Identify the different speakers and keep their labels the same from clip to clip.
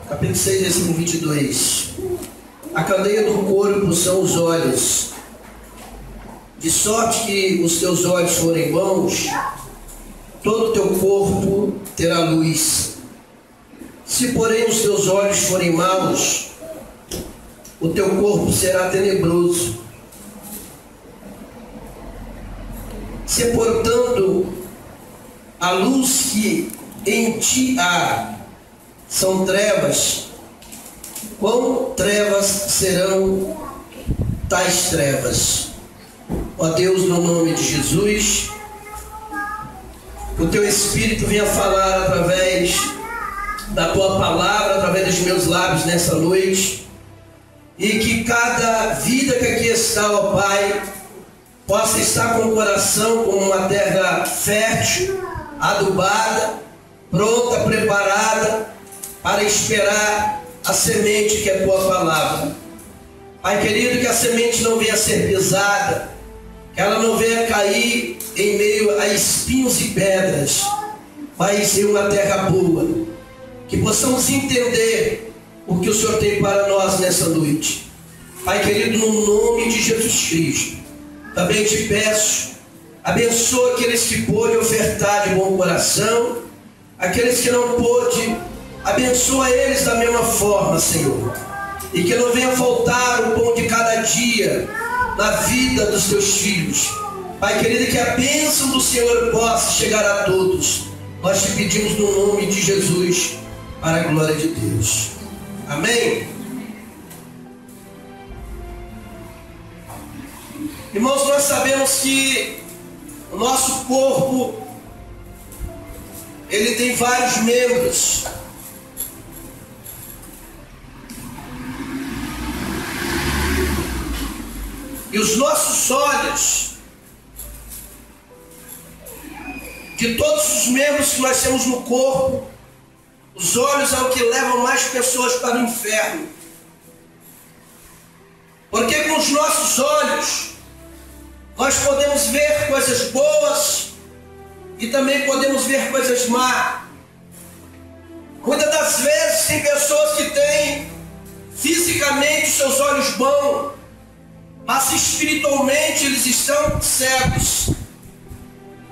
Speaker 1: capítulo 6, versículo 22. A candeia do corpo são os olhos. De sorte que os teus olhos forem bons, todo o teu corpo terá luz. Se porém os teus olhos forem maus, o teu corpo será tenebroso. Se portanto a luz que em ti há são trevas, quão trevas serão tais trevas? Ó Deus, no nome de Jesus, o teu Espírito venha falar através da tua palavra, através dos meus lábios nessa noite, e que cada vida que aqui está, ó Pai, possa estar com o coração como uma terra fértil, adubada, pronta, preparada para esperar a semente que é a tua palavra. Pai querido, que a semente não venha ser pisada, que ela não venha cair em meio a espinhos e pedras, mas em uma terra boa, que possamos entender o que o Senhor tem para nós nessa noite. Pai querido, no nome de Jesus Cristo, também te peço, abençoa aqueles que pôde ofertar de bom coração, aqueles que não pôde, abençoa eles da mesma forma, Senhor, e que não venha faltar o pão de cada dia na vida dos teus filhos. Pai querido, que a bênção do Senhor possa chegar a todos. Nós te pedimos no nome de Jesus, para a glória de Deus. Amém? Irmãos, nós sabemos que o nosso corpo, ele tem vários membros. E os nossos olhos, de todos os membros que nós temos no corpo, os olhos é o que levam mais pessoas para o inferno. Porque com os nossos olhos, nós podemos ver coisas boas e também podemos ver coisas más. Muitas das vezes tem pessoas que têm fisicamente seus olhos bons, mas espiritualmente eles estão cegos.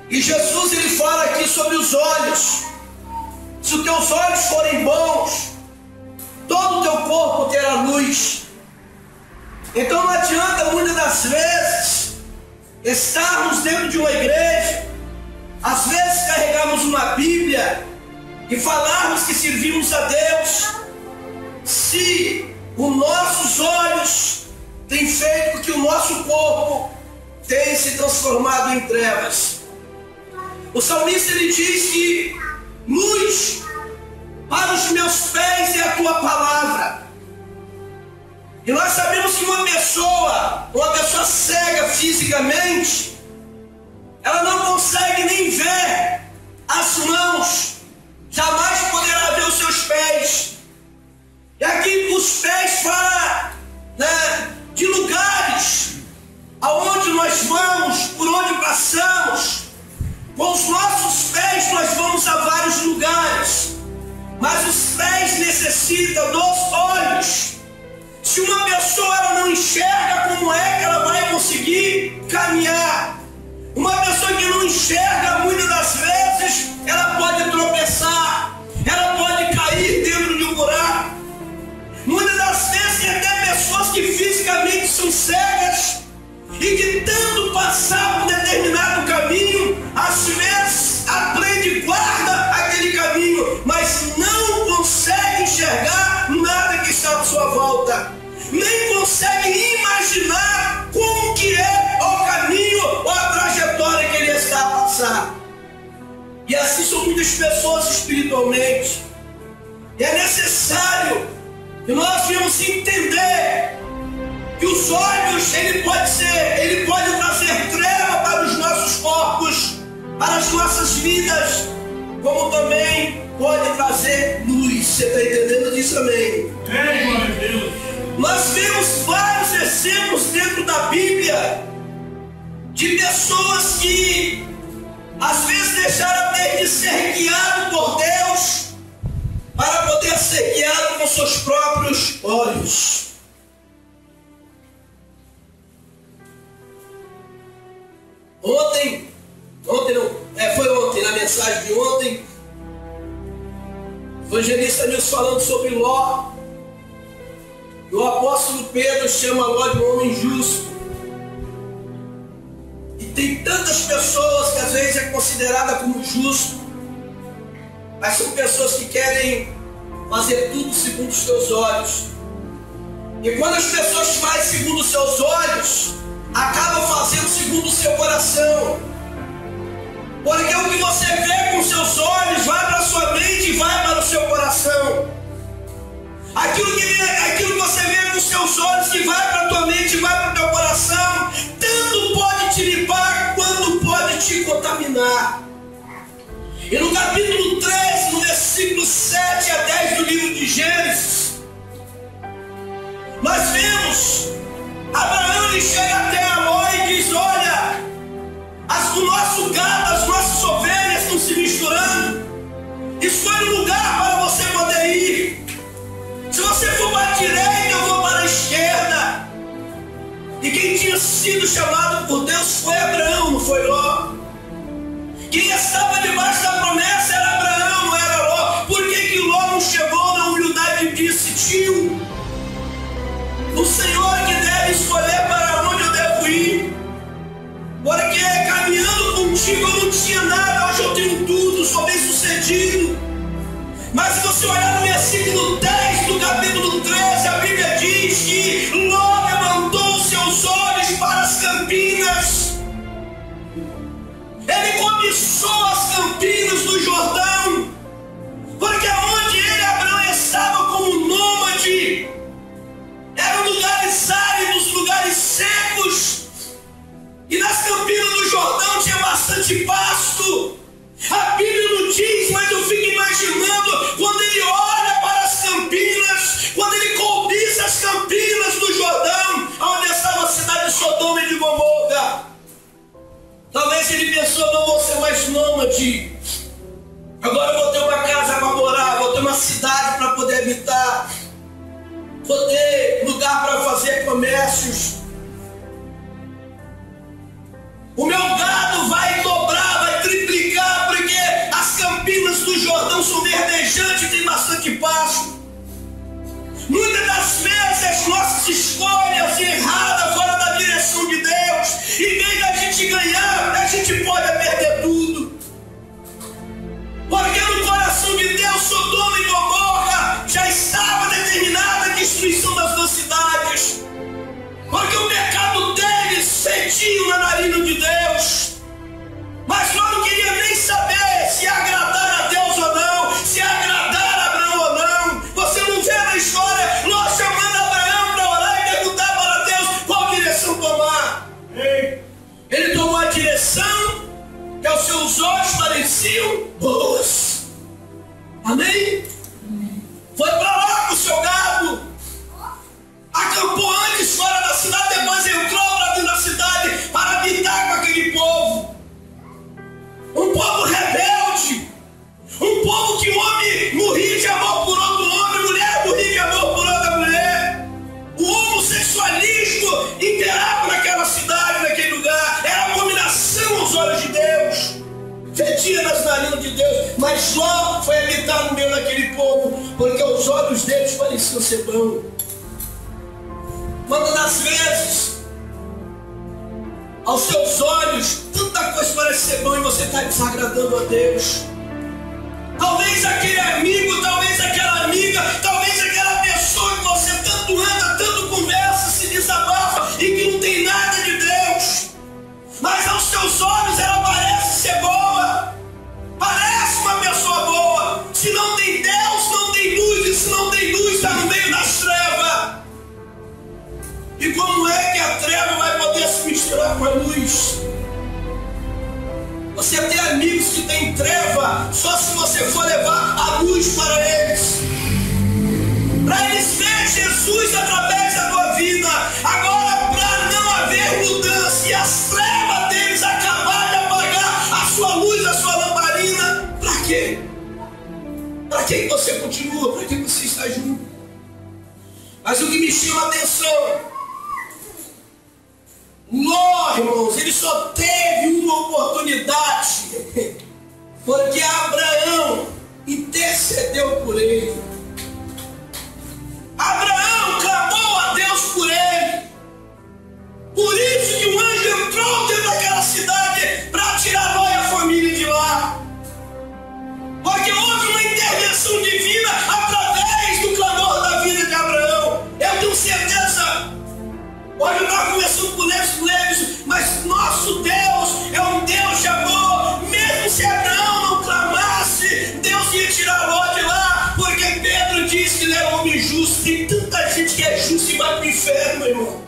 Speaker 1: E Jesus ele fala aqui sobre os olhos. Se os teus olhos forem bons, todo o teu corpo terá luz. Então não adianta muitas das vezes estarmos dentro de uma igreja, às vezes carregarmos uma Bíblia e falarmos que servimos a Deus, se os nossos olhos têm feito com que o nosso corpo tenha se transformado em trevas. O salmista ele diz que luz para os meus pés é a tua palavra. E nós sabemos que uma pessoa cega fisicamente, ela não consegue nem ver as mãos, jamais poderá ver os seus pés. E aqui os pés falam, né, de lugares aonde nós vamos, por onde passamos. Com os nossos pés nós vamos a vários lugares, mas os pés necessitam dos olhos. Se uma pessoa ela não enxerga, como é que ela vai conseguir caminhar? Uma pessoa que não enxerga, muitas das vezes, ela pode tropeçar, ela pode cair dentro de um buraco. Muitas das vezes tem até pessoas que fisicamente são cegas e que tanto passar por determinado caminho, às vezes aprende e guarda aquele caminho, mas não consegue enxergar nada que está à sua volta, nem consegue imaginar como que é o caminho ou a trajetória que ele está a passar. E assim são muitas pessoas espiritualmente. E é necessário que nós venhamos entender que os olhos, ele pode trazer treva para os nossos corpos, para as nossas vidas, como também pode trazer luz. Você está entendendo disso? Amém?
Speaker 2: Glória a Deus.
Speaker 1: Nós vemos vários exemplos dentro da Bíblia de pessoas que às vezes deixaram até de ser guiados por Deus para poder ser guiado com seus próprios olhos. Foi ontem, na mensagem de ontem, o evangelista Nilson falando sobre Ló. E o apóstolo Pedro chama Ló de um homem justo. E tem tantas pessoas que às vezes é considerada como justo, mas são pessoas que querem fazer tudo segundo os seus olhos. E quando as pessoas fazem segundo os seus olhos, acabam fazendo segundo o seu coração. Porque o que você vê com seus olhos vai para a sua mente e vai para o seu coração. Aquilo que você vê com seus olhos que vai para a tua mente e vai para o teu coração, tanto pode te limpar quanto pode te contaminar. E no capítulo 13, no versículo 7 a 10 do livro de Gênesis, nós vemos Abraão, ele chega até Amor e diz: olha, o nosso gado, as nossas ovelhas estão se misturando. Escolhe um lugar para você poder ir. Se você for para a direita, eu vou para a esquerda. E quem tinha sido chamado por Deus foi Abraão, não foi Ló. Quem estava debaixo da promessa era Abraão, não era Ló. Por que Ló não chegou na humildade e disse: tio, o Senhor que deve escolher para onde eu devo ir? Porque caminhando contigo eu não tinha nada, hoje eu tenho tudo, sou bem sucedido. Mas se você olhar no versículo 10 do capítulo 13, a Bíblia diz que Ló levantou seus olhos para as campinas. Ele cobiçou as campinas do Jordão, porque onde ele, Abraão, estava como nômade, eram lugares áridos, lugares secos. E nas campinas do Jordão tinha bastante pasto. A Bíblia não diz, mas eu fico imaginando quando ele olha para as campinas, quando ele cobiça as campinas do Jordão, onde estava a cidade de Sodoma e de Gomorra. Talvez ele pensou: não vou ser mais nômade, agora eu vou ter uma casa para morar, vou ter uma cidade para poder habitar, vou ter lugar para fazer comércios. O meu gado vai dobrar, vai triplicar, porque as campinas do Jordão são verdejantes e tem bastante pasto. Muitas das vezes as nossas escolhas erradas fora da direção de Deus, em vez da gente ganhar, a gente pode perder tudo. Porque no coração de Deus, Sodoma e Gomorra já estava determinada a destruição das duas cidades. Porque o pecado deles fedia na narina de Deus. Mas nós não queríamos nem saber se agradar a Deus ou não, se agradar a Abraão ou não. Você não vê na história nós chamando Abraão para orar e perguntar para Deus qual direção tomar. Ele tomou a direção que aos seus olhos pareciam boas. Amém? Foi para lá com o seu gado. Acampou antes fora da cidade, depois entrou para dentro da cidade para habitar com aquele povo. Um povo rebelde, um povo que homem morria de amor por outro homem, mulher morria de amor por outra mulher. O homossexualismo imperava naquela cidade, naquele lugar, era abominação aos olhos de Deus, fedia nas narinas de Deus. Mas Ló foi habitar no meio daquele povo, porque aos olhos deles pareciam ser bom. Quando das vezes, aos seus olhos, tanta coisa parece ser bom e você está desagradando a Deus. Talvez aquele amigo, talvez aquela amiga, talvez aquela pessoa que você tanto anda, tanto conversa, se desabafa e que não tem nada de Deus. Mas aos seus olhos ela parece ser boa, parece uma pessoa boa. Se não tem Deus, não tem luz, e se não tem luz, está no meio das trevas. E como é que a treva vai poder se misturar com a luz? Você tem amigos que têm treva só se você for levar a luz para eles. Para eles verem Jesus através da tua vida. Agora, para não haver mudança e as trevas deles acabar de apagar a sua luz, a sua lamparina, para quê? Para que você continua? Para que você está junto? Mas o que me chama a atenção, Ló, irmãos, ele só teve uma oportunidade, porque Abraão intercedeu por ele. Abraão clamou a Deus por ele. Por isso que o anjo entrou dentro daquela cidade para tirar Ló e a família de lá. Porque houve uma intervenção divina através do clamor da vida de Abraão. Eu tenho certeza, hoje eu estava conversando com leves, mas nosso Deus é um Deus de amor. Mesmo se Abraão não clamasse, Deus ia tirar Ló de lá, porque Pedro disse que ele é homem justo. Tem tanta gente que é justa e vai para o inferno, meu irmão.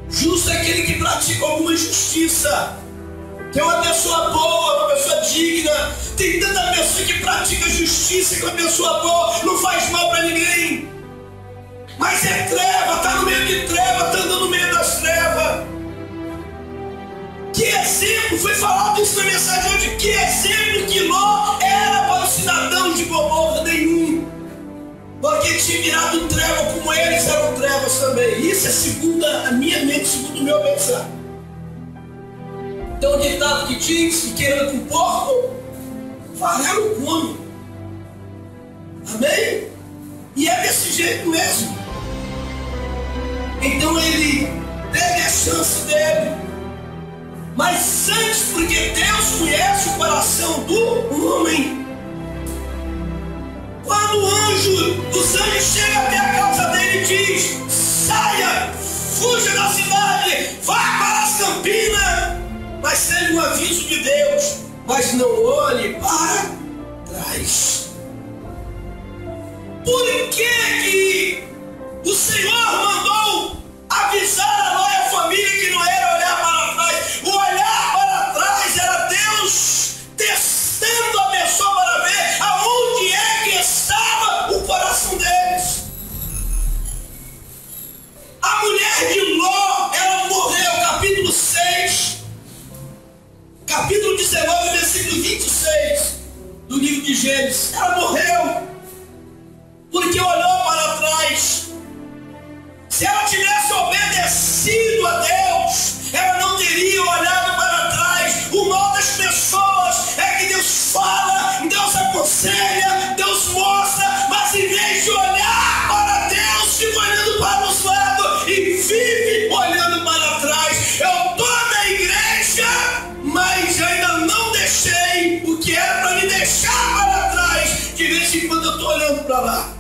Speaker 1: Justo é aquele que pratica alguma justiça, que é uma pessoa boa, uma pessoa digna. Tem tanta pessoa que pratica justiça, que é uma pessoa boa, não faz mal para ninguém. Mas é treva, está no meio de treva, está andando no meio das trevas. Que exemplo, foi falado isso na mensagem hoje, que exemplo que Ló era para os cidadãos de Gomorra? Nenhum. Porque tinha virado treva como eles eram trevas também. Isso é segundo a minha mente, segundo o meu pensar. Tem um ditado que diz que querendo com porco, farelo come. Amém? E é desse jeito mesmo. Então ele teve a chance dele. Mas antes, porque Deus conhece o coração do homem. Quando o anjo dos anjos chega até a casa dele e diz: saia, fuja da cidade, vá para as campinas. Mas teve um aviso de Deus: mas não olhe para trás. Por que o Senhor mandou avisar a Ló e a família que não era olhar para trás? O olhar para trás era Deus testando a pessoa para ver aonde é que estava o coração deles. A mulher de Ló, ela morreu, capítulo 6, capítulo 19, versículo 26 do livro de Gênesis. Ela morreu porque olhou para trás. Se ela tivesse obedecido a Deus, ela não teria olhado para trás. O mal das pessoas é que Deus fala, Deus aconselha, Deus mostra, mas em vez de olhar para Deus, fica olhando para os lados e vive olhando para trás. Eu estou na igreja, mas ainda não deixei o que era para me deixar para trás. De vez em quando eu estou olhando para lá.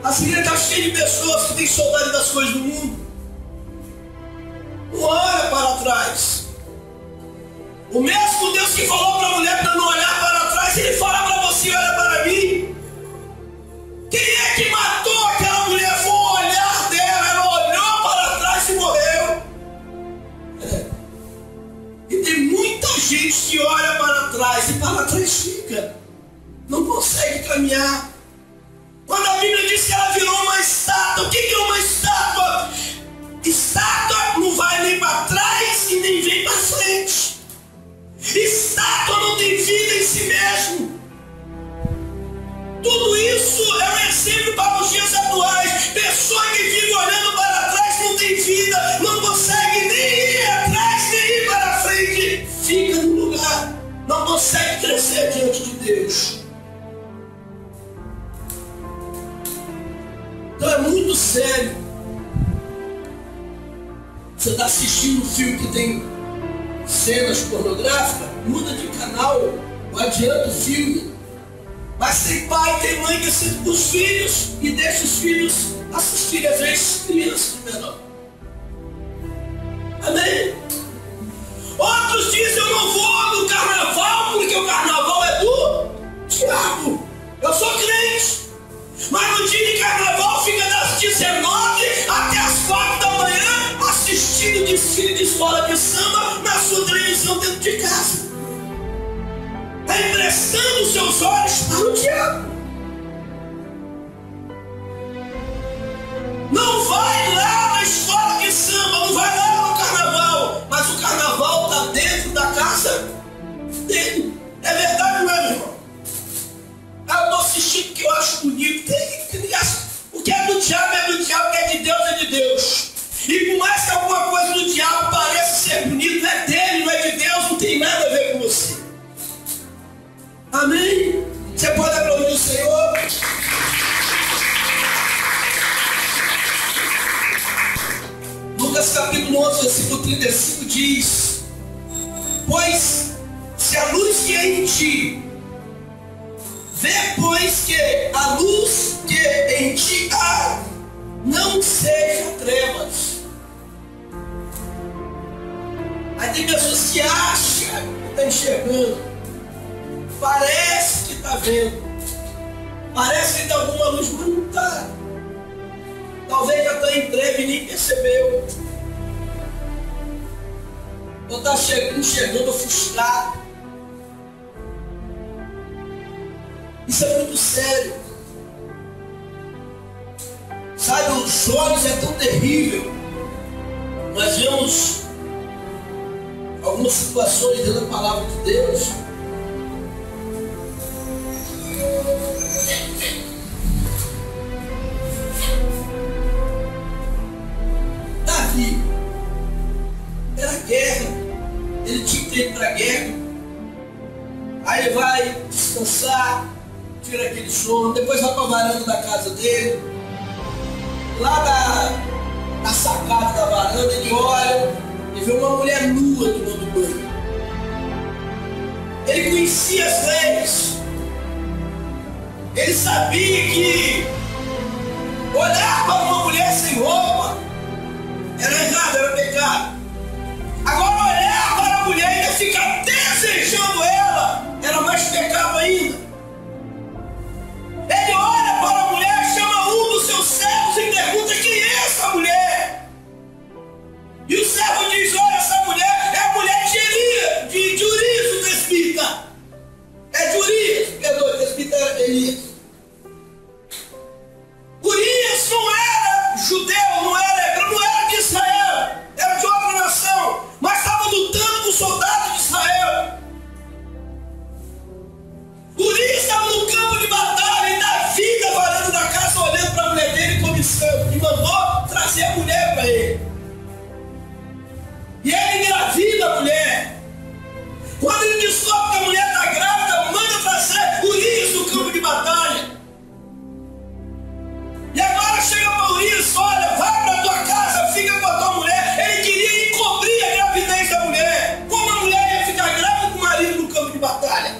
Speaker 1: A igreja está cheia de pessoas que têm saudade das coisas do mundo. Não olha para trás. O mesmo Deus que falou para a mulher para não olhar para trás, Ele fala para você: olha para mim. Quem é que matou aquela mulher? Foi o olhar dela. Ela olhou para trás e morreu. E tem muita gente que olha para trás e para trás fica. Não consegue caminhar. Quando a Bíblia diz que ela virou uma estátua, o que é uma estátua? Estátua não vai nem para trás e nem vem para frente. Estátua não tem vida em si mesmo. Tudo isso é um exemplo para os dias atuais. Pessoa que vive olhando para trás não tem vida, não consegue nem ir atrás, nem ir para frente. Fica no lugar, não consegue crescer diante de Deus. Então é muito sério. Você está assistindo um filme que tem cenas pornográficas, muda de canal, não adianta o filme. Mas tem pai, tem mãe que assiste os filhos e deixa os filhos assistirem, às vezes crianças de menor. Amém? Outros dizem: eu não vou no carnaval porque o carnaval é do diabo. Eu sou crente. Mas no dia de carnaval fica das 19 até as 4 da manhã assistindo desfile de escola de samba na sua televisão dentro de casa. Está emprestando os seus olhos para o diabo. Não vai lá na escola de samba, não vai lá no carnaval, mas o carnaval está dentro da casa dele. É verdade, meu irmão? Amém? Você pode aplaudir o Senhor? Lucas capítulo 11, versículo 35 diz: pois se a luz que é em ti, vê pois que a luz que em ti há não seja trevas. Aí tem pessoas que acham que está enxergando, parece que está vendo, parece que está alguma luz, mas não está. Talvez já está em treva e nem percebeu. Ou está enxergando ofuscado. Isso é muito sério. Sabe, os olhos é tão terrível. Nós vemos algumas situações dentro da palavra de Deus. Davi, era guerra, ele tinha que ir para a guerra, aí ele vai descansar, tira aquele sono, depois vai para a varanda da casa dele, lá na sacada da varanda, ele olha e vê uma mulher nua tomando banho. Ele conhecia as leis, ele sabia que olhar para uma mulher sem roupa era errado, era pecado. Agora olhar para a mulher e ainda ficar desejando ela era mais pecado ainda. Ele olha para a mulher, chama um dos seus servos e pergunta: quem é essa mulher? E o servo diz: olha, essa mulher é a mulher de Elias, de Urias, o Tesbita. É de Urias, perdoe, o Tesbita era Elias. Urias não era judeu, não era de Israel, era de outra nação, mas estava lutando com os soldados de Israel. Urias estava no campo de batalha e Davi da varanda da casa olhando para a mulher dele cobiçando, e mandou trazer a mulher para ele. E ele engravida a mulher. Quando ele descobre que a mulher está grávida, manda trazer Urias do campo de batalha. E agora chega para Urias: olha, vai para a tua casa, fica com a tua mulher. Ele queria encobrir a gravidez da mulher. Como a mulher ia ficar grávida com o marido no campo de batalha?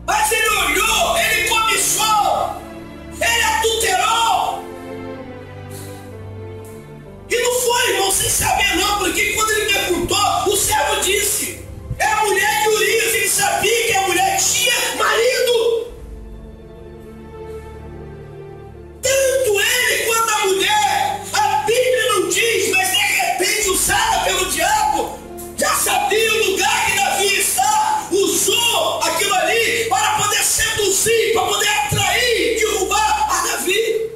Speaker 1: Mas ele olhou, ele cobiçou, ele adulterou. E não foi, irmão, sem saber não, porque quando ele perguntou, o servo disse: é a mulher de Urias. Ele sabia que a mulher tinha marido. Tanto ele quanto a mulher, a Bíblia não diz, mas de repente usada pelo diabo, já sabia o lugar que Davi está, usou aquilo ali para poder seduzir, para poder atrair, derrubar a Davi.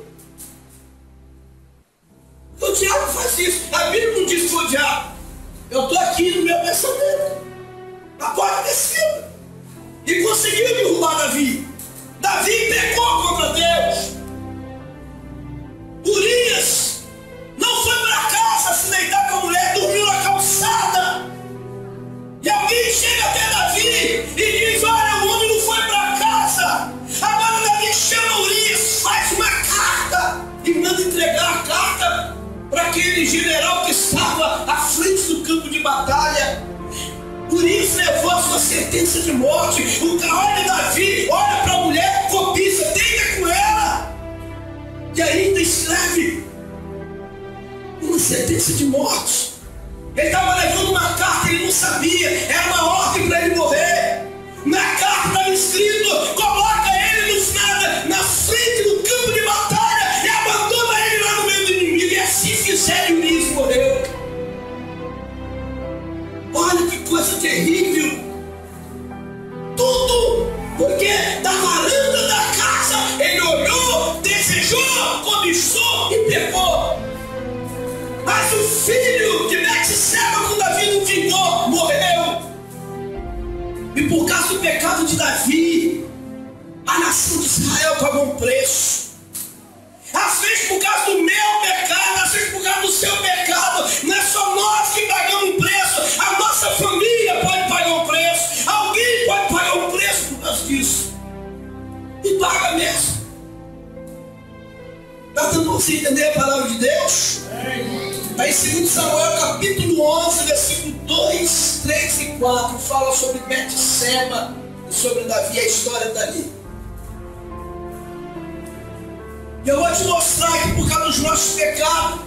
Speaker 1: O diabo faz isso. A Bíblia não diz que foi o diabo. Eu estou aqui no meu pensamento, a porta descida, e conseguiu derrubar Davi. Davi pecou contra Deus. Urias não foi para casa se deitar com a mulher, dormiu na calçada. E alguém chega até Davi e diz: olha, o homem não foi para casa. Agora Davi chama Urias, faz uma carta e manda entregar a carta para aquele general que estava à frente do campo de batalha. Urias levou a sua sentença de morte. O cara de Davi olha para a mulher, cobiça, deita com ela e ainda escreve uma sentença de morte. Ele estava levando uma carta, ele não sabia, era uma ordem para ele morrer. Na carta estava escrito: coloca ele na frente do campo de batalha e abandona ele lá no meio do inimigo. E assim fizeram, e Urias morreu. Olha que coisa terrível. Tudo porque da varanda da casa ele olhou, desejou, cobiçou e pecou. Mas o filho de Betseba, com Davi não vingou, morreu. E por causa do pecado de Davi, a nação de Israel pagou um preço. Às vezes por causa do meu pecado, às vezes por causa do seu pecado, não é só nós que pagamos um preço. A nossa família pode pagar um preço. Alguém Você entender a palavra de Deus? Está em 2 Samuel capítulo 11, versículo 2, 3 e 4. Fala sobre Betseba e sobre Davi, a história está ali. E eu vou te mostrar que por causa dos nossos pecados,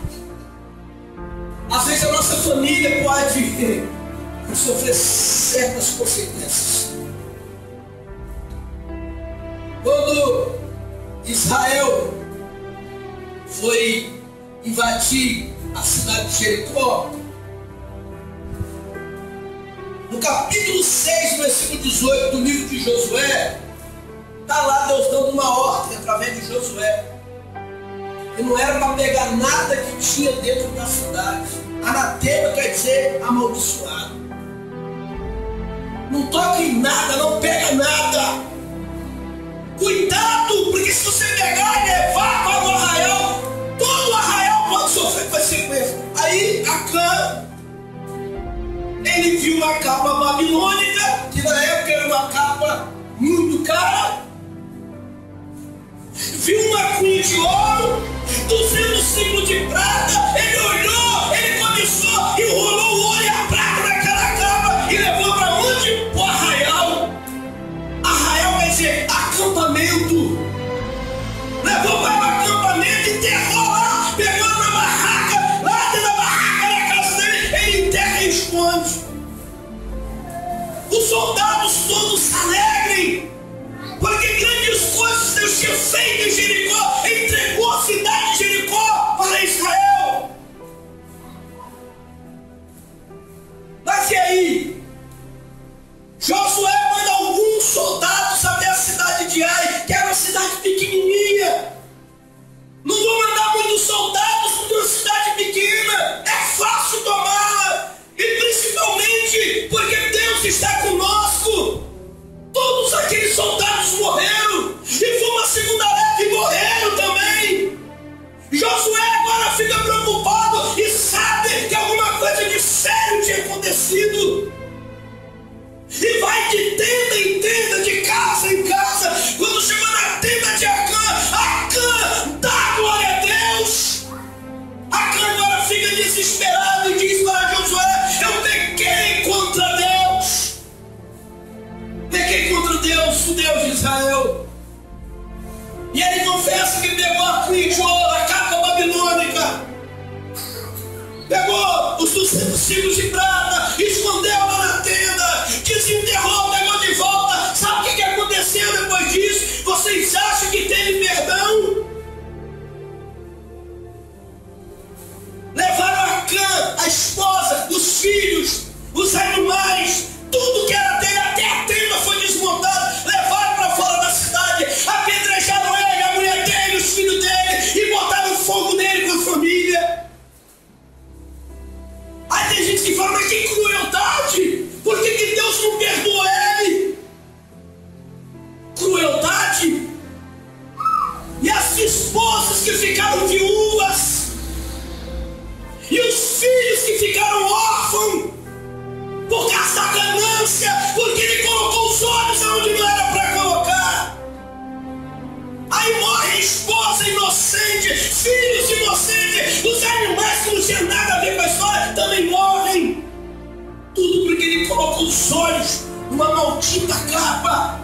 Speaker 1: às vezes a nossa família pode sofrer certas consequências. Quando Israel foi invadir a cidade de Jericó, no capítulo 6, versículo 18 do livro de Josué, está lá Deus dando uma ordem através de Josué. E não era para pegar nada que tinha dentro da cidade. Anatema quer dizer amaldiçoado. Não toque em nada, não pega nada. Cuidado, porque se você pegar e levar para o arraial, todo o arraial pode sofrer consequências. Aí Acã, ele viu uma capa babilônica, que na época era uma capa muito cara. Viu uma cunha de ouro, 200 ciclos de prata. Ele olhou, ele começou, enrolou o ouro e a prata naquela capa e levou para onde? Para o arraial. Arraial quer dizer acampamento. Levou para o acampamento, enterrou lá, pegou na barraca, lá dentro da barraca da casa dele, ele enterra e esconde. Os soldados todos alegres, porque grandes coisas Deus tinha feito em Jericó, entregou a cidade de Jericó para Israel. Mas e aí? Josué manda alguns soldados até a cidade de Ai, que era uma cidade pequenininha. Não vou mandar muitos soldados para uma cidade pequena, é fácil tomá-la, e principalmente porque Deus está conosco. Todos aqueles soldados morreram, e foi uma segunda leva e morreram também. Josué agora fica preocupado e sabe que alguma coisa de sério tinha acontecido. E vai de tenda em tenda, de casa em casa. Quando chegou na tenda de Acã, dá glória a Deus. Acã agora fica desesperado e diz para Josué: eu pequei contra Deus. Pequei contra Deus, o Deus de Israel. E ele confessa que pegou a cunha de ouro, a capa babilônica, pegou os 200 ciclos de prata, escondeu lá na tenda, desenterrou, pegou de volta. Sabe o que aconteceu depois disso? Vocês acham que teve perdão? Levaram Acã, a esposa, os filhos, os animais, tudo que era dele, até a tenda foi desmontada. Levaram para fora da cidade, apedrejaram ele, a mulher dele, os filhos dele, e botaram fogo nele com a família. Aí tem gente que fala: mas que crueldade! Por que Deus não perdoou ele? Crueldade? E as esposas que ficaram viúvas, e os filhos que ficaram órfãos, por causa da ganância, porque ele colocou os olhos onde não era para colocar. Aí morre a esposa inocente, filhos inocentes, os animais que não tinham nada a ver com a história também morrem. Tudo porque ele colocou os olhos numa maldita capa.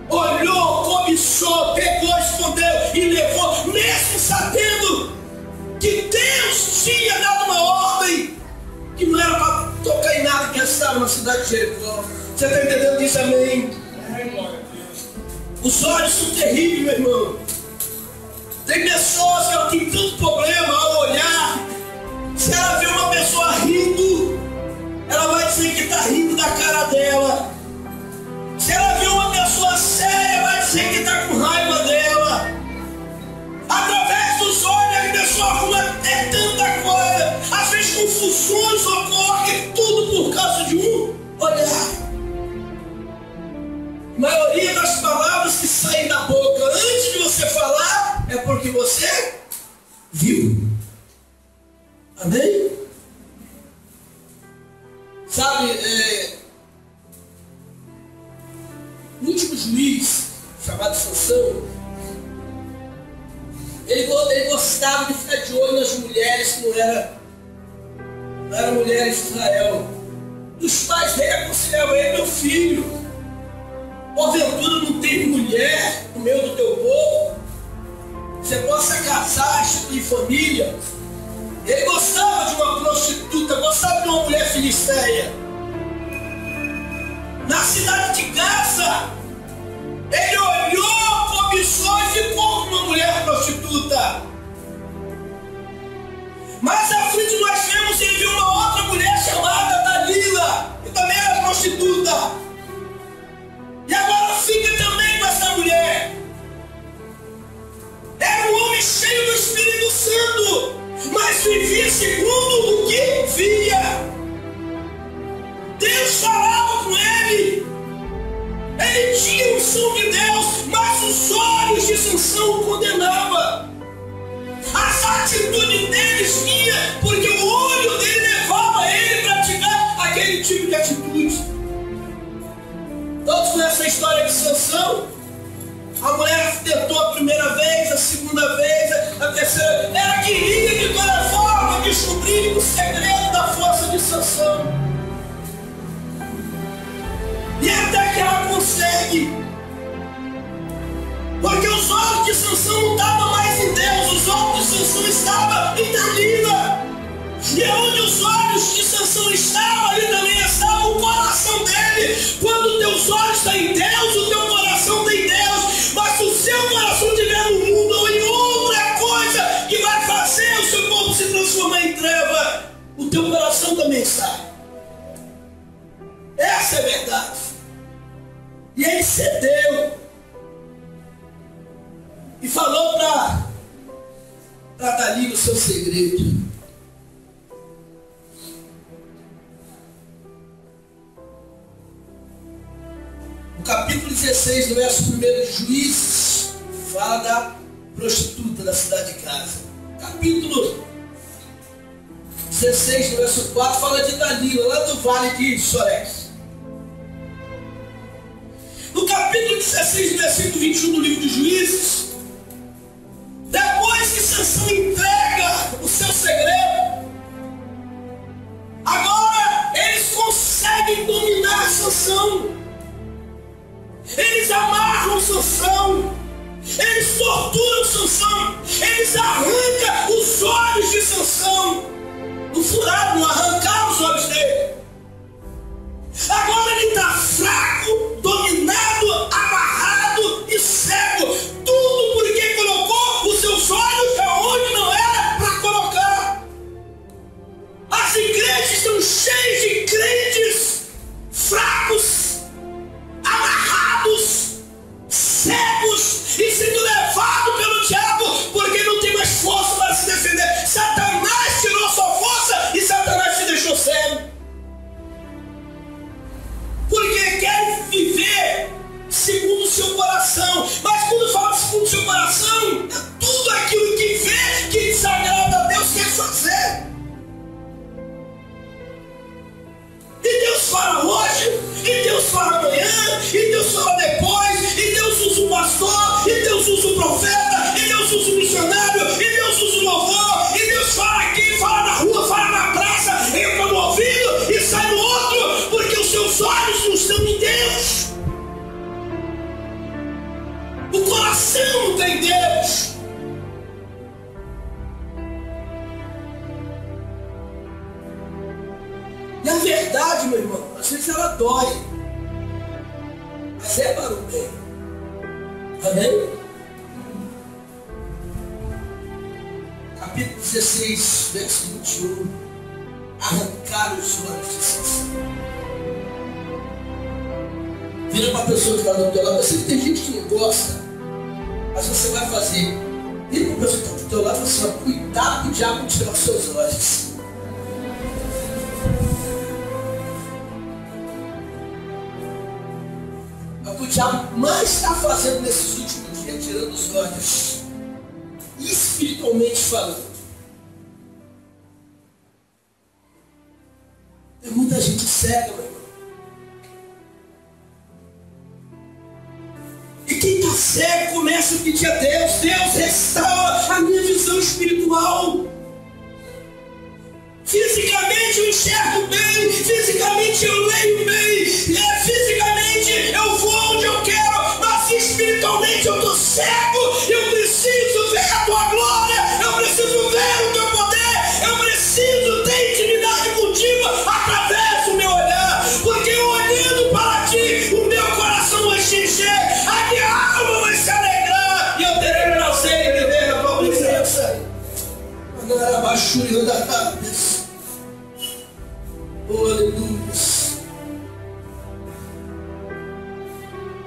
Speaker 1: Olhou, cobiçou, pegou, escondeu e levou, mesmo sabendo que Deus tinha dado uma ordem que não era para tocar em nada que estava na cidade de Jericó. Você está entendendo isso? Amém? Os olhos são terríveis, meu irmão. Tem pessoas que ela tem tanto problema ao olhar. Se ela vê uma pessoa rindo, ela vai dizer que está rindo da cara dela. Se ela vê uma pessoa séria, vai dizer que está com raiva dela. Através dos olhos, a pessoa arruma até tanta coisa. Às vezes confusões ocorrem, tudo por causa de um olhar. A maioria das palavras que saem da boca antes de você falar é porque você viu. Amém? Sabe, o último juiz, chamado Sansão, Ele gostava de ficar de olho nas mulheres que não eram mulheres de Israel. Os pais dele aconselhavam ele: meu filho, porventura não tem mulher no meio do teu povo? Você possa casar, instituir família. Ele gostava de uma prostituta, gostava de uma mulher filisteia. Na cidade de Gaza, ele olhou, cobiçou e ficou com uma mulher prostituta. Mais à frente nós vemos, ele viu uma outra mulher chamada Dalila, que também era prostituta. E agora fica também com essa mulher. Era um homem cheio do Espírito Santo, mas vivia segundo o que via. Deus falava com ele. Ele tinha o som de Deus, mas os olhos de Sansão o condenavam. As atitudes deles vinham porque o olho dele levava ele a praticar aquele tipo de atitude. Todos conhecem a história de Sansão? A mulher tentou a primeira vez, a segunda vez, a terceira. Ela queria de toda forma descobrir o segredo da força de Sansão. E até que ela consegue. Porque os olhos de Sansão não estavam mais em Deus, os olhos de Sansão estavam em Dalila. E onde os olhos de Sansão estavam, ali também estava o coração dele. Quando teus olhos estão em Deus, o teu coração está em Deus. Mas se o seu coração estiver no mundo ou em outra coisa que vai fazer o seu povo se transformar em treva, o teu coração também está. Essa é a verdade. E ele cedeu. E falou para Dalila o seu segredo. O capítulo 16, no verso 1 de Juízes, fala da prostituta da cidade de Gaza. Capítulo 16, no verso 4, fala de Dalila, lá do vale de Sorex. No capítulo 16, no versículo 21 do livro de Juízes, depois que Sansão entrega o seu segredo, agora eles conseguem dominar Sansão. Eles amarram Sansão, eles torturam Sansão, eles arrancam os olhos de Sansão. Não furaram, não arrancaram os olhos dele. Agora ele está fraco, dominado, amarrado e cego. Tudo porque colocou os seus olhos aonde não era para colocar. As igrejas estão cheias de crentes fracos, amarrados, cegos e sendo levados pelo diabo porque não tem mais força para se defender. Satanás tirou sua força e Satanás te deixou cego. Porque quer viver segundo o seu coração. Mas quando fala segundo o seu coração, é tudo aquilo que vê, que desagrada a Deus, quer fazer. E Deus fala hoje, e Deus fala amanhã, e Deus fala depois, e Deus usa o pastor, e Deus usa o profeta, e Deus usa o missionário, e Deus usa o louvor, e Deus fala aqui, fala na rua, fala na praça, entra no ouvido e sai no outro, porque os seus olhos não estão em Deus. O coração não tem Deus. E a verdade, meu irmão, às vezes ela dói, mas é para o bem. Amém? Capítulo 16, verso 21. Arrancar os olhos de Sansão. Vira para a pessoa que está do teu lado. Eu sei que tem gente que não gosta, mas você vai fazer. Vira para a pessoa que está do teu lado e fala assim: cuidado que o diabo tira os seus olhos. É o que o diabo mais está fazendo nesses últimos dias, tirando os olhos, espiritualmente falando. Tem muita gente cega, meu irmão. E quem está cego, comece a pedir a Deus: Deus, restaura a minha visão espiritual. Fisicamente eu enxergo bem, fisicamente eu leio bem, fisicamente eu vou onde eu quero, mas espiritualmente eu estou cego. Eu preciso ver a tua glória, eu preciso ver o teu poder, eu preciso ter intimidade contigo através do meu olhar, porque olhando para ti, o meu coração vai se encher, a minha alma vai se alegrar, e eu terei prazer em viver na tua presença. Agora abaixo da cabeça. Oh, aleluia.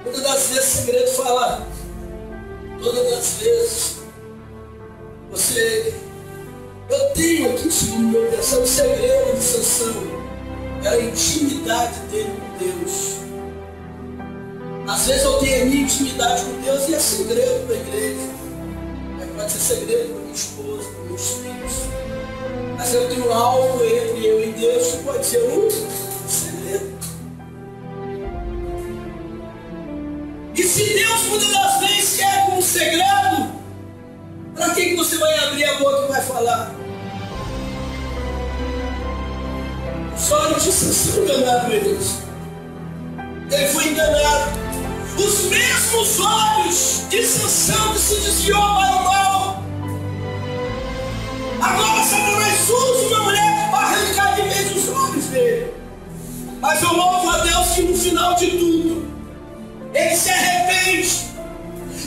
Speaker 1: Muitas das vezes o segredo fala, todas as vezes, eu tenho aqui segundo o meu coração, o segredo de Sansão era a intimidade dele com Deus. Às vezes eu tenho a minha intimidade com Deus e é segredo para a igreja, pode ser segredo para minha esposa, para meus filhos. Mas eu tenho algo entre eu e Deus que pode ser um segredo. E se Deus muitas das vezes quer um segredo, para que você vai abrir a boca e vai falar? Os olhos de Sansão enganaram eles. Ele foi enganado. Os mesmos olhos de Sansão que se desviou para o mal. Agora Satanás usa uma mulher para arrancar de vez os olhos dele. Mas eu louvo a Deus que no final de tudo, ele se arrepende.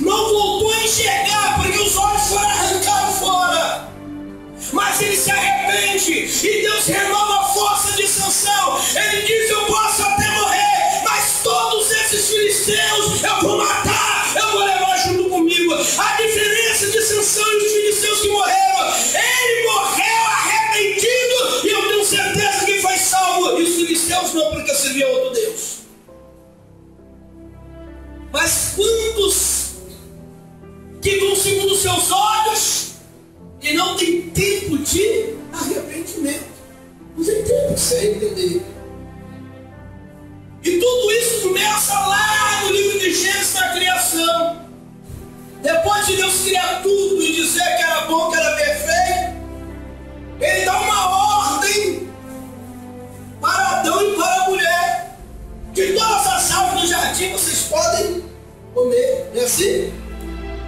Speaker 1: Não voltou a enxergar, porque os olhos foram arrancados fora. Mas ele se arrepende e Deus renova a força de Sansão. Ele diz: eu posso até morrer, mas todos esses filisteus eu vou matar, eu vou levar junto comigo. A diferença de Sansão e os filisteus que morreram, ele morreu arrependido e eu tenho certeza que foi salvo. E os filisteus não, porque servia outro Deus. Mas quantos que vão segundo os seus olhos e não tem tempo de arrependimento? Não tem tempo de se arrepender. E tudo isso começa lá no livro de Gênesis, na criação. Depois de Deus criar tudo e dizer que era bom, que era perfeito, ele dá uma ordem para Adão e para a mulher: que todas as árvores do jardim vocês podem comer. Não é assim?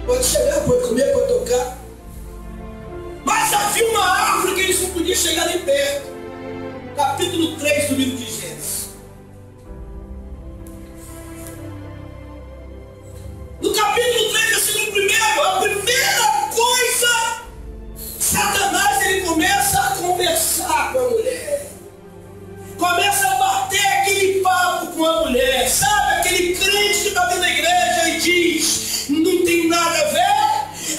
Speaker 1: Pode chegar, pode comer, pode tocar. Mas havia uma árvore que eles não podiam chegar nem perto. Capítulo 3 do livro de Gênesis. No capítulo 3, versículo 1, a primeira coisa, Satanás ele começa a conversar com a mulher. Começa a bater aquele papo com a mulher. Sabe, aquele crente que está dentro da igreja e diz: não tem nada a ver.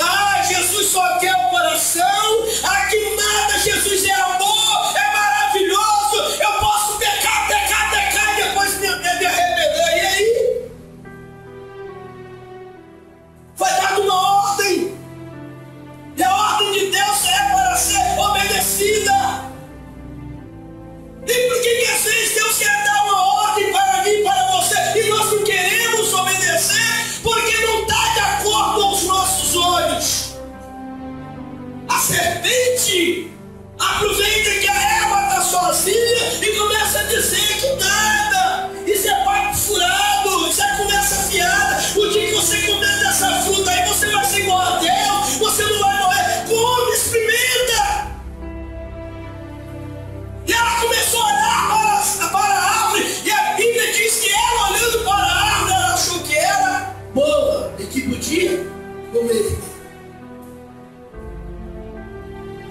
Speaker 1: Ah, Jesus só quer o coração. Aqui nada, Jesus é amor, é maravilhoso. Eu posso pecar e depois me arrepender. E aí? Foi dada uma ordem. E a ordem de Deus é para ser obedecida. E por que às vezes Deus quer dar uma ordem para mim e para você e nós não queremos obedecer? Porque não está de acordo aos nossos olhos. A serpente aproveita que a Eva está sozinha e começa a dizer que nada, isso é papo furado, isso é conversa fiada. O dia que você comer dessa fruta aí, você vai ser igual a Deus, você não vai morrer. Come, experimenta. E ela começou a olhar para a árvore, e a Bíblia diz que ela, olhando para a árvore, ela achou que era boa e que podia comer.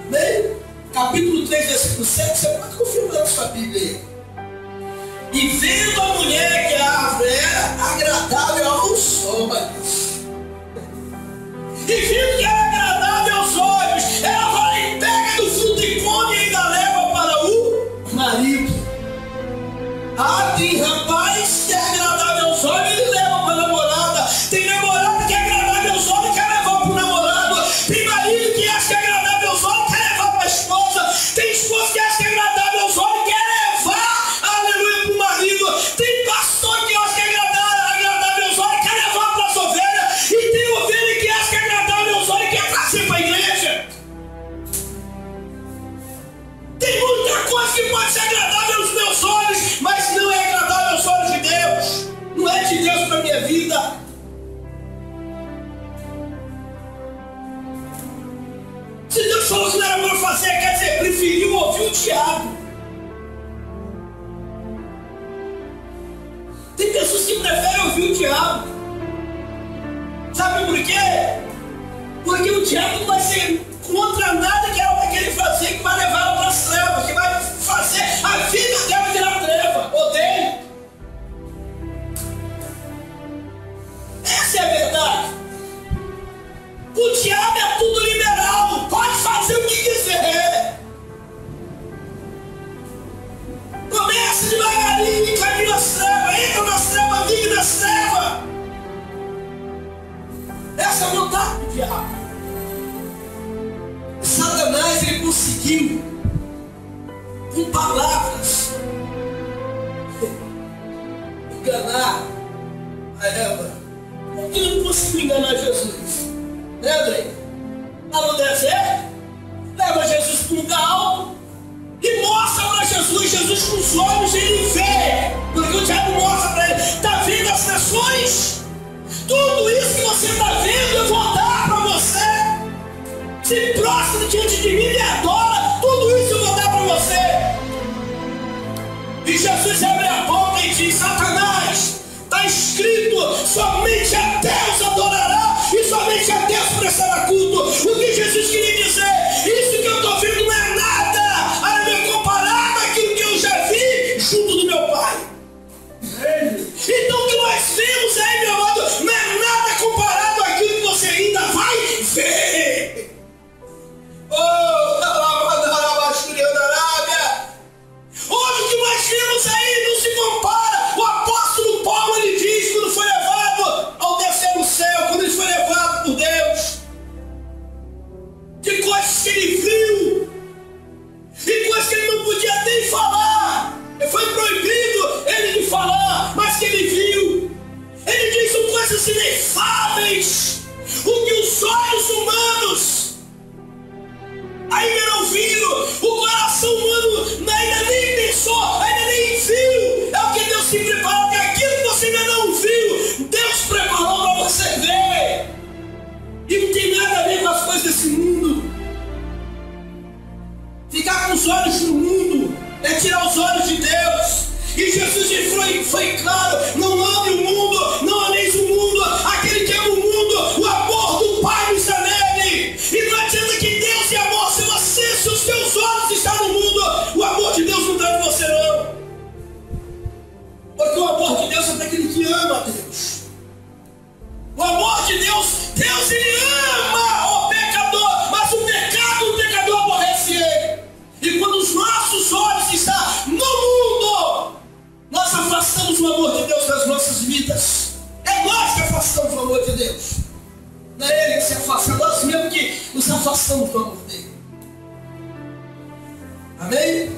Speaker 1: Amém? Capítulo 3, versículo 7, você pode confirmar na sua Bíblia aí. E vendo a mulher que a árvore era agradável aos olhos, e vindo que era agradável aos olhos, ela vai e pega do fruto e come e ainda leva para o marido. Ah, tem rapaz que é agradável aos olhos, ele leva para a namorada. Tem namorada que é agradável aos olhos, quer levar para o namorado. Tem marido que acha que é agradável aos olhos, quer levar para a esposa. Tem esposa que acha que é agradável aos olhos, quer levar, aleluia, para o marido. Tem pastor que acha que é agradável aos olhos, quer levar para as ovelhas. Tem pessoas que preferem ouvir o diabo. Sabe por quê? Porque o diabo não vai ser contra nada que ela vai querer fazer, que vai levar ela para as trevas, que vai fazer a vida dela virar treva, ou dele. Essa é a verdade. O diabo é tudo liberal, pode fazer o que quiser. Começa devagarinho e caminha nas trevas, entra nas trevas, vive nas trevas. Essa é a vontade do diabo. Satanás, ele conseguiu, com palavras, enganar a Eva. Por que não conseguiu enganar Jesus? Né, André? Lá no deserto, leva Jesus para um lugar alto e mostra para Jesus. Jesus com os olhos ele vê, porque o diabo mostra para ele: está vendo as nações? Tudo isso que você está vendo eu vou dar para você. Se prostra diante de mim e adora, tudo isso eu vou dar para você. E Jesus abre a boca e diz: Satanás, está escrito, somente a Deus adorará e somente a Deus prestará culto. O que Jesus queria dizer? Isso que eu estou vendo não é nada a me comparar àquilo que eu já vi junto do meu Pai. Então o que nós vemos aí, meu amado, não é nada comparado àquilo que você ainda vai ver. Hoje o que nós vemos aí não se compara. O apóstolo Paulo, ele diz, quando foi levado ao terceiro céu, quando ele foi levado por Deus, de coisas que ele viu e coisas que ele não podia nem falar. Foi proibido ele de falar, mas que ele viu. Ele diz: são coisas inefáveis, o que os olhos humanos ainda não viram, o coração humano ainda nem pensou, ainda nem viu. É o que Deus se preparou, que aquilo que você ainda não viu, Deus preparou para você ver. E não tem nada a ver com as coisas desse mundo. Ficar com os olhos no mundo é tirar os olhos de Deus. E Jesus foi claro: não ame o mundo, não ameis o mundo. Aquele que ama o mundo, o amor do Pai está nele. E não adianta que Deus é amor se os teus olhos estão no mundo, o amor de Deus não está em você, não. Porque o amor de Deus é para aquele que ama a Deus. O amor de Deus, Deus ele ama o pecador, mas o pecador aborrece ele. E quando os nossos olhos estão no mundo, nós afastamos o amor de Deus das nossas vidas. É nós que afastamos o amor de Deus. Não é ele que se afasta, nós mesmos que nos afastamos do amor dele. Amém?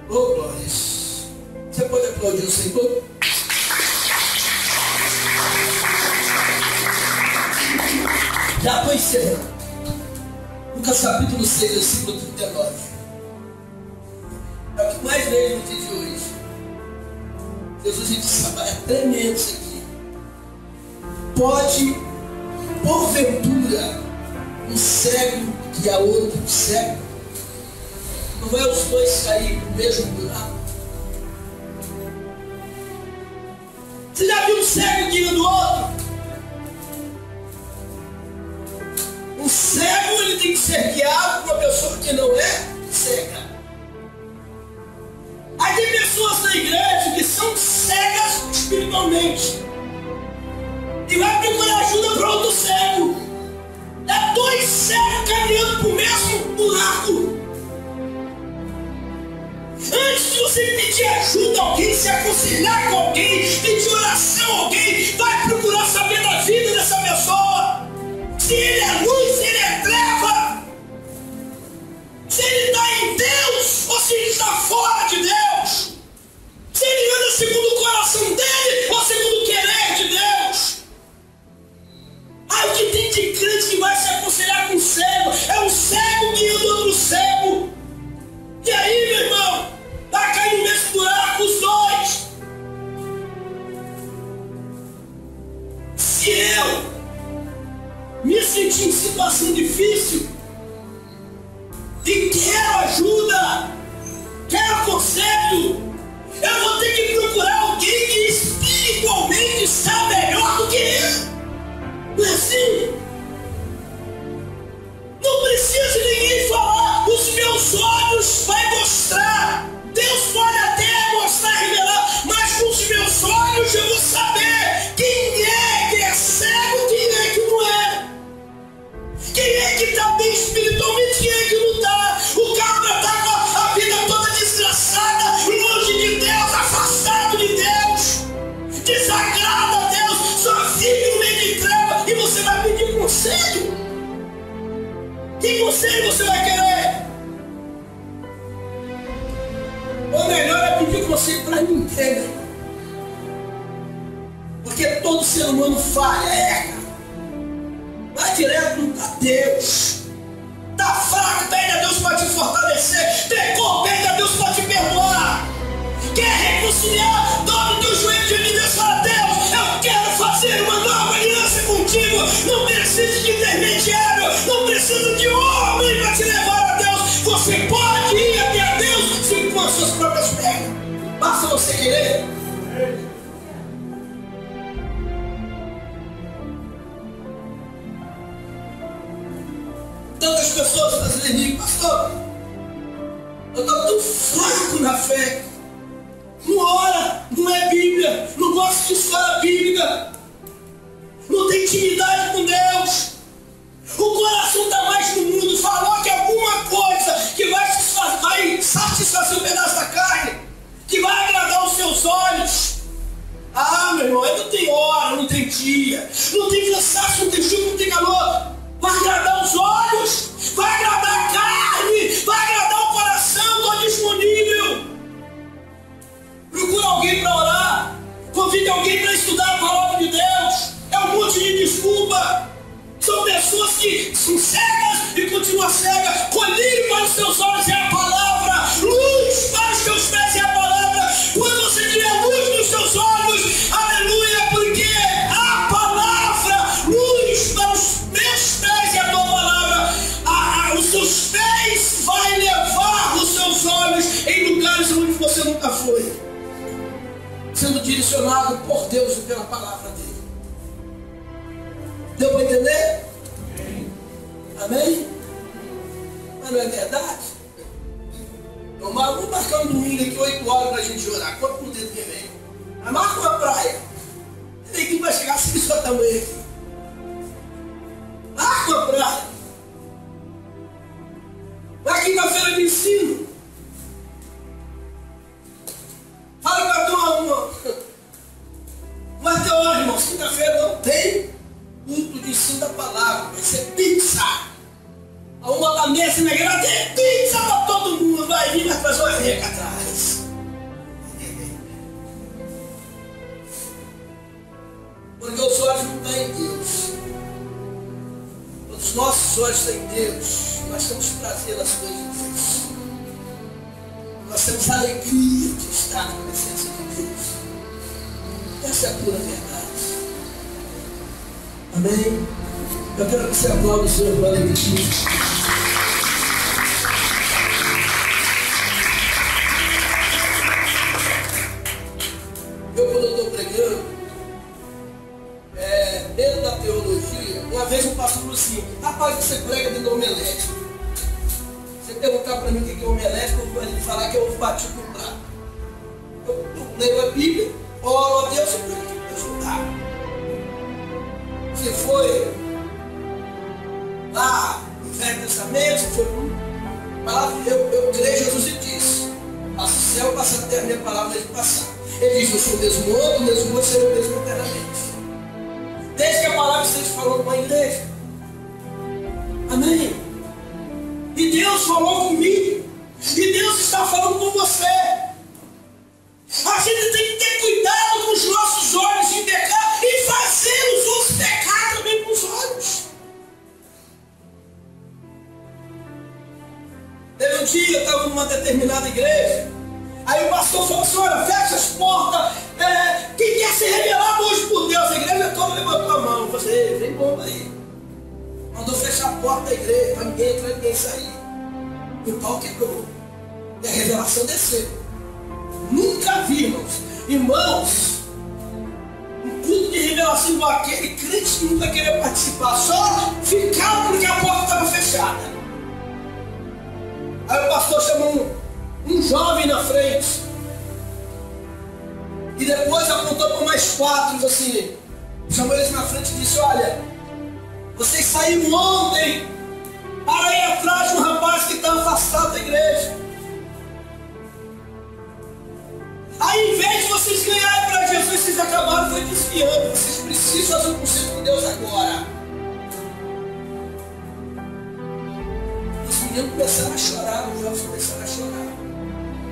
Speaker 1: Oh, glórias. Você pode aplaudir o Senhor? Já estou encerrando. Lucas capítulo 6, versículo 39. É o que mais veio no dia de hoje. Jesus disse: é tremendo isso aqui. Pode, porventura, um cego e a outro cego, não vai os dois cair no mesmo buraco? Você já viu um cego guiando do outro? Um cego, ele tem que ser guiado por uma pessoa que não é cega. Aí tem pessoas na igreja que são cegas espiritualmente e vai procurar ajuda para outro cego. É dois cegos caminhando para o mesmo buraco. Antes de você pedir ajuda a alguém, se aconselhar com alguém, pedir oração a alguém, vai procurar saber da vida dessa pessoa. Se ele é luz, se ele é treva. Se ele está em Deus ou se ele está fora de Deus. Se ele anda segundo o coração dele ou segundo o querer de Deus. O que tem de crente que vai se aconselhar com o cego? É um cego guiando outro cego. E aí, meu irmão, vai cair no mesmo buraco os dois. Se eu me sentir em situação difícil e quero ajuda, quero conselho, eu vou ter que você e para mim, meu irmão. Porque todo ser humano falha, erra. Vai direto no Deus. Tá fraco, pede a Deus para te fortalecer. Pecou, pede a Deus para te perdoar. Quer reconciliar? Dobra o teu joelho de mim e fala: Deus, eu quero fazer uma nova aliança contigo. Não preciso de intermediário, não preciso de homem para te levar a Deus. Você pode ir até a Deus sim, com as suas próprias pernas. Basta você querer. Tantas pessoas fazem mim, pastor, eu estou tão fraco na fé. Não ora, não é Bíblia, não gosta de escola bíblica, não tem intimidade com Deus. O coração está mais no mundo. Falou que alguma coisa que vai satisfazer um pedaço da carne, que vai agradar os seus olhos. Ah, meu irmão, aí não tem hora, não tem dia, não tem cansaço, não tem chuva, não tem calor. Vai agradar os olhos, vai agradar a carne, vai agradar o coração. Estou disponível. Procura alguém para orar, convide alguém para estudar a palavra de Deus. É um monte de desculpa. São pessoas que são cegas e continuam cegas. Colírio para os seus olhos é a palavra, luz para os teus pés é a palavra. Quando você tiver luz nos seus olhos, aleluia, porque a palavra, luz para os meus pés é a tua palavra. Os seus pés vai levar os seus olhos em lugares onde você nunca foi, sendo direcionado por Deus e pela palavra dele. Deu para entender? Amém? Mas não é verdade? Então, vamos marcar um domingo aqui 8 horas para a gente orar. Quanto por dentro que vem? Mas marca uma praia. Ninguém vai chegar assim só tamanho aqui. Marca uma praia. Na quinta-feira de ensino. Fala para a turma. Vai ter hora, irmão. Quinta-feira não tem culto de ensino da palavra. Vai ser pizza. A uma da mesa na igreja tem pizza para todo mundo. Vai vir, vai fazer uma reca atrás. Porque os olhos não estão em Deus. Quando os nossos olhos estão em Deus, nós temos prazer nas coisas de Deus. Nós temos alegria de estar na presença de Deus. Essa é a pura verdade. Amém? Eu quero que você aplaude o Senhor com alegria. Quando eu estou pregando, dentro da teologia, uma vez um pastor falou assim: rapaz, você prega de omelete. Você perguntar para mim o que é omelete, eu vou falar que é ovo batido no prato. Eu leio a Bíblia, oro a Deus e prego que Deus não dá. Você foi lá no Velho Testamento, você foi para eu creio Jesus e disse: passa o céu, passa a terra, minha palavra é de passar. Ele diz: eu sou o mesmo outro, será o mesmo eternamente. Desde que a palavra esteja falando com a igreja. Amém? E Deus falou comigo. E Deus está falando com você. A gente tem que ter cuidado com os nossos olhos de pecar e fazer os outros pecar também com os olhos. Teve um dia, eu estava numa determinada igreja. Aí o pastor falou assim: olha, fecha as portas. Quem quer se revelar hoje por Deus? A igreja toda levantou a mão. Você vem bom aí. Mandou fechar a porta da igreja para ninguém entrar, ninguém sair. E o pau quebrou. E a revelação desceu. Nunca vi, irmãos, um culto de revelação igual aquele, crente que nunca queria participar, só ficava porque a porta estava fechada. Aí o pastor chamou um jovem na frente. E depois apontou para mais 4, assim, chamou eles na frente e disse: olha, vocês saíram ontem para ir atrás de um rapaz que está afastado da igreja. Aí, em vez de vocês ganharem para Jesus, vocês acabaram foi desviando. Vocês precisam fazer um conselho com Deus agora. Os meninos começaram a chorar, os jovens começaram a chorar.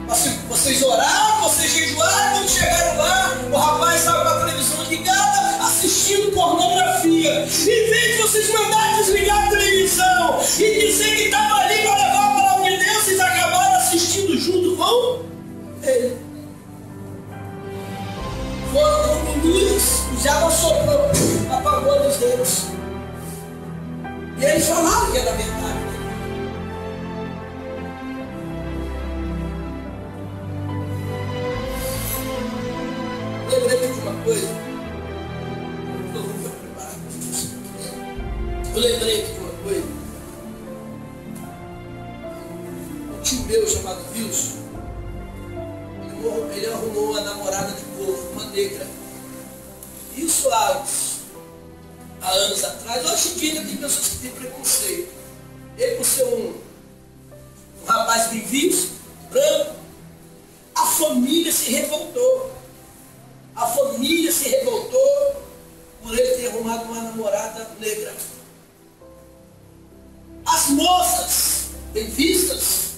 Speaker 1: Vocês oraram, vocês jejuaram, quando chegaram lá, o rapaz estava com a televisão ligada, assistindo pornografia. Em vez de vocês mandarem desligar a televisão e dizer que estava ali para levar a palavra de Deus, vocês acabaram assistindo junto com ele. Foram com luz, já não soprou, apagou a luz deles. E eles falaram que era verdade. Lembrei de uma coisa. Eu lembrei de uma coisa. Um tio meu chamado Wilson, ele arrumou uma namorada de povo, uma negra. Isso há anos atrás. Hoje em dia tem pessoas que têm preconceito. Ele, por ser um rapaz bem visto, branco, a família se revoltou. A família se revoltou por ele ter arrumado uma namorada negra. As moças bem vistas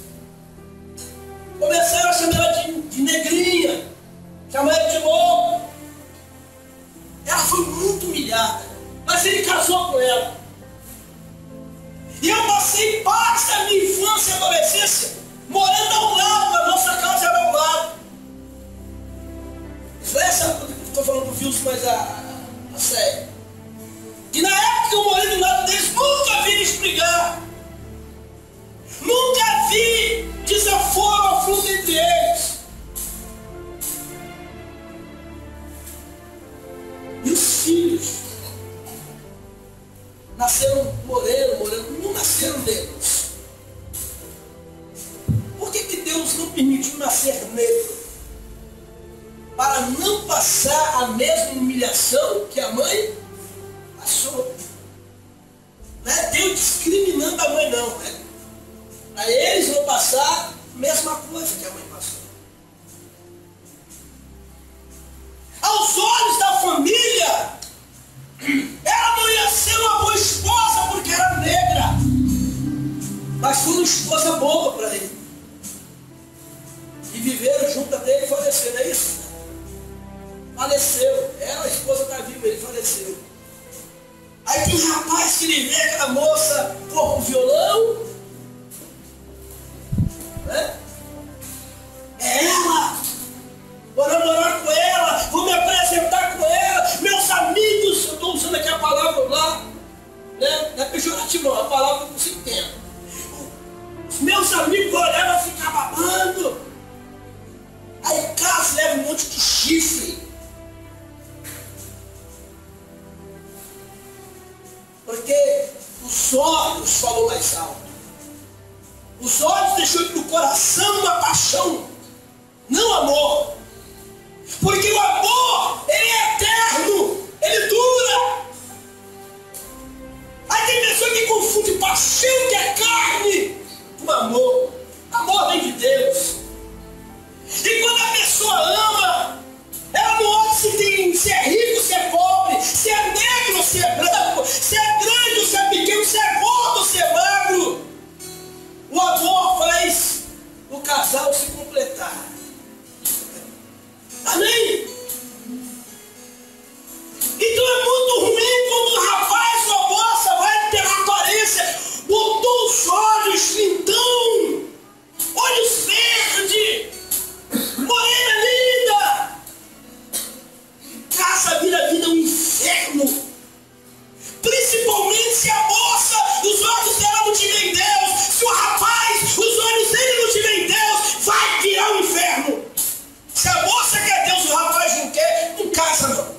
Speaker 1: começaram a chamar ela de negrinha, chamar ela de louco. Ela foi muito humilhada, mas ele casou com ela. E eu passei parte da minha infância e adolescência morando ao lado, a nossa casa era ao lado. Estou falando do Wilson, mas a sério. E na época que eu morei do lado deles, nunca vi eles brigar. Nunca vi desaforo ao fundo entre eles. E os filhos nasceram moreno, não nasceram negros. Por que Deus não permitiu nascer negro? Para não passar a mesma humilhação que a mãe passou. Não é Deus discriminando a mãe, não. Né? Para eles não passar a mesma coisa que a mãe passou. Aos olhos da família, ela não ia ser uma boa esposa porque era negra. Mas foi uma esposa boa para ele. E viveram junto até ele falecer, não é isso? Faleceu. Ela, a esposa está viva, ele faleceu. Aí tem um rapaz que ele vê aquela moça com o violão. Né? É ela. Vou namorar com ela. Vou me apresentar com ela. Meus amigos, eu estou usando aqui a palavra lá. Né? Não é pejorativo não, a palavra não se entende. Os meus amigos olhavam e ficavam babando. Aí casa leva um monte de chifre. Porque os olhos falou mais alto. Os olhos deixou no coração uma paixão, não amor. Porque o amor, ele é eterno, ele dura. Aí tem pessoa que confunde paixão, que é carne, com amor. Amor vem de Deus. E quando a pessoa ama, ela não olha se é rico, se é pobre, se é negro, se é branco, se é grande, se é pequeno, se é gordo, se é magro. O amor faz o casal se completar. Amém? Então é muito ruim quando o rapaz ou a moça vai ter a aparência, botou os olhos lindão, olhos verdes, morena linda. Casa vira vida um inferno. Principalmente se a moça, os olhos dela não tiverem Deus. Se o rapaz, os olhos dele não tiverem Deus, vai virar um inferno. Se a moça quer Deus, o rapaz não quer, não casa não.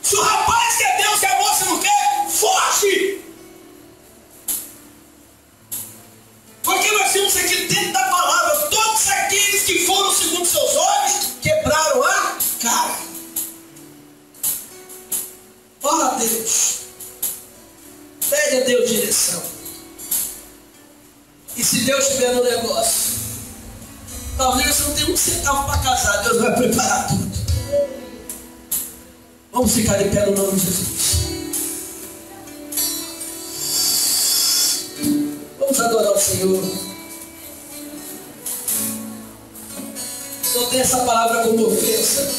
Speaker 1: Se o rapaz quer Deus e a moça não quer, foge. Porque nós temos aqui dentro da palavra, todos aqueles que foram segundo seus olhos, quebraram a cara. Ora a Deus. Pede a Deus direção. E se Deus estiver no negócio, talvez você não tenha um centavo para casar, Deus vai preparar tudo. Vamos ficar de pé no nome de Jesus. Vamos adorar o Senhor. tem essa palavra como ofensa,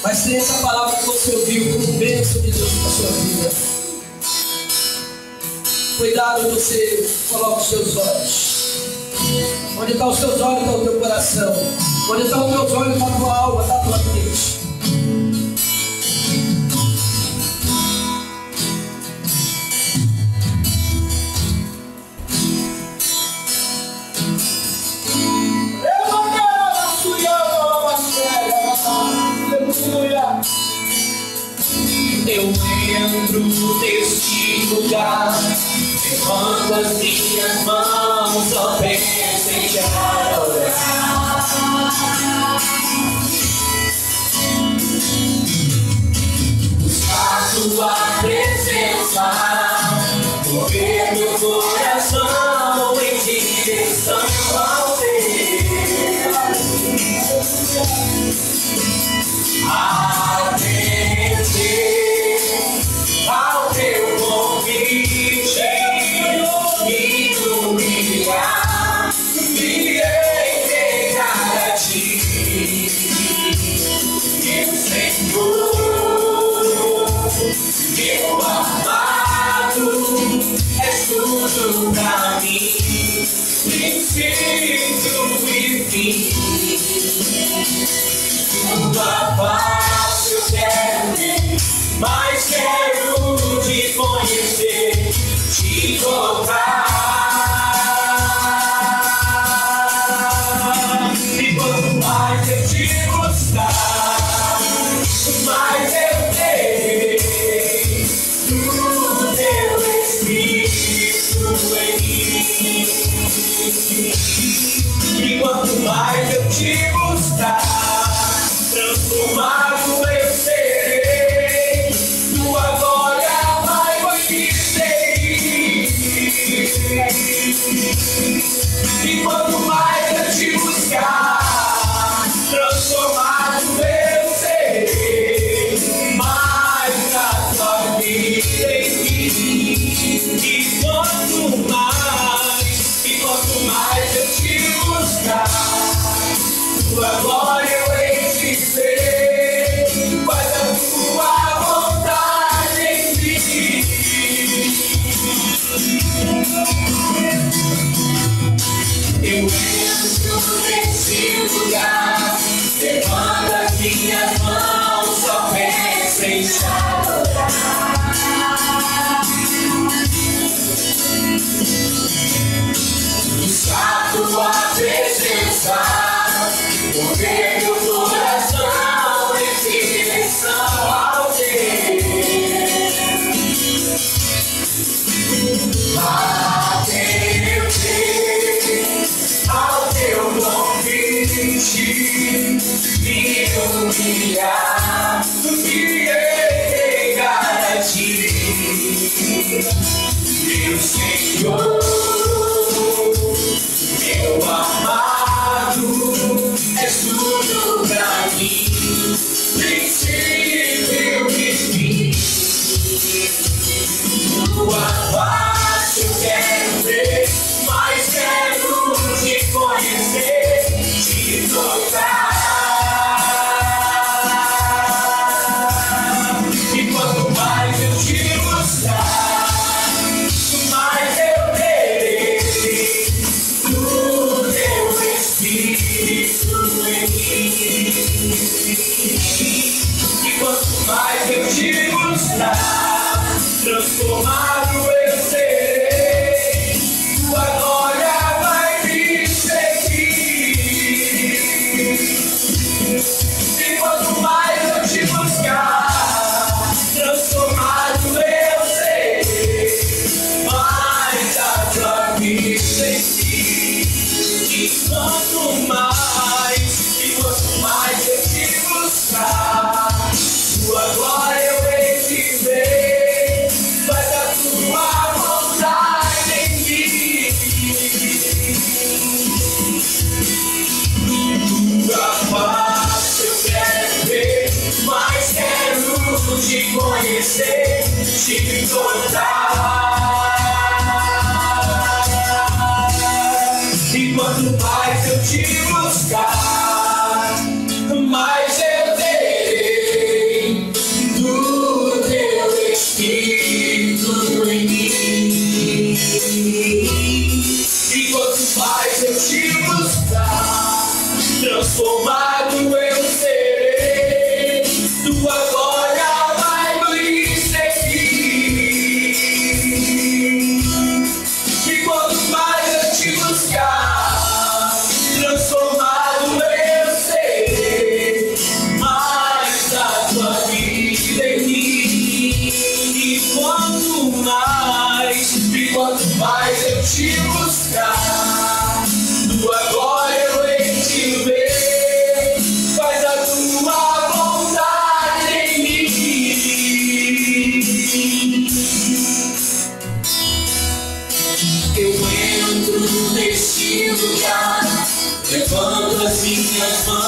Speaker 1: mas tem essa palavra que você ouviu como bênção de Deus para a sua vida. Cuidado, você coloca os seus olhos. Onde estão os seus olhos está o teu coração. Onde estão os teus olhos está a tua alma, está a tua mente.
Speaker 2: Eu entro neste lugar, levando as minhas mãos, só penso em te adorar. Buscar tua presença, mover meu coração em direção ao teu. Ao teu convite, me humilhar, me entregar a ti, meu Senhor, meu amado, és tudo pra mim, princípio e fim. Tua face eu quero ver, mas quero te conhecer, te tocar. E quanto mais eu te buscar, mais eu terei do teu Espírito em mim. E quanto mais eu te buscar, transformado eu serei, tua glória vai conhecer. E quanto mais eu te buscar, transformado eu serei, mais a tua vida em mim. E quanto mais eu te buscar, tua glória eu hei de ver, faz a tua vontade em mim. Eu entro nesse lugar, levando as minhas mãos, só penso em te adorar. Buscar tua presença, mover meu coração em direção ao teu. Ao teu convite, me humilhar, me entregar a ti, meu Senhor, meu amado, és tudo pra mim, princípio e fim. Tua face eu quero ver, mas quero te conhecer, te tocar. E quanto mais eu te buscar, mais eu terei do teu Espírito em mim. E quanto mais eu te buscar, transformado eu serei, tua glória vai me seguir. E quanto mais eu te buscar, transformado eu serei, mais a tua vida em mim. E quanto mais eu te buscar, tua glória eu hei de ver, faz a tua vontade em mim. Tua face eu quero ver, mas quero te conhecer, te tocar. E quanto mais eu te buscar, lugar, levando as minhas mãos.